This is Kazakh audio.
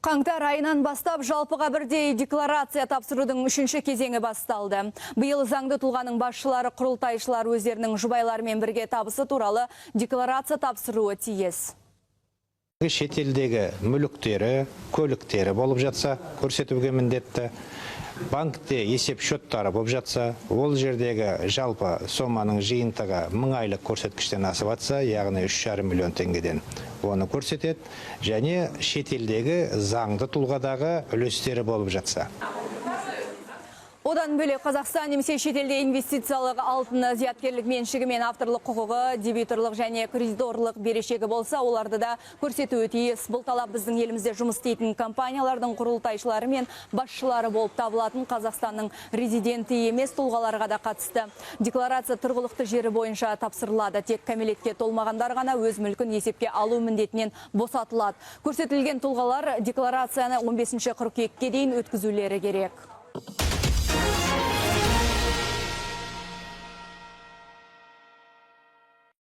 Қаңтар айынан бастап жалпыға бірдей декларация тапсырудың 3-ші кезеңі басталды. Биыл заңды тұлғаның басшылары, құрылтайшылар өздерінің жұбайларымен бірге табысы туралы декларация тапсыруы тиіс. Шетелдегі мүліктері, көліктері болып жатса, көрсетуге міндетті. Банкте есеп шоттары болып жатса, ол жердегі жалпы соманың жиынтығы 1000 айлық көрсеткіштен асып атса, яғни 3,5 миллион теңгеден оны көрсетеді, және шетелдегі заңды тұлғадағы үлестері болып жатса. Одан бөлек Қазақстан немесе шетелде инвестициялық алтын зияткерлік меншігі мен авторлық құқығы, дебиторлық және кредиторлық берешегі болса, оларды да көрсетуі тиіс. Бұл талап біздің елімізде жұмыс істейтін компаниялардың құрылтайшылары мен басшылары болып табылатын Қазақстанның резиденті емес тұлғаларға да қатысты. Декларация тұрғылықты жері бойынша тапсырылады. Тек кәмелетке толмағандар ғана өз мүлкін есепке алу міндетінен босатылады. Көрсетілген тұлғалар декларацияны 15 қыркүйекке дейін өткізулері керек.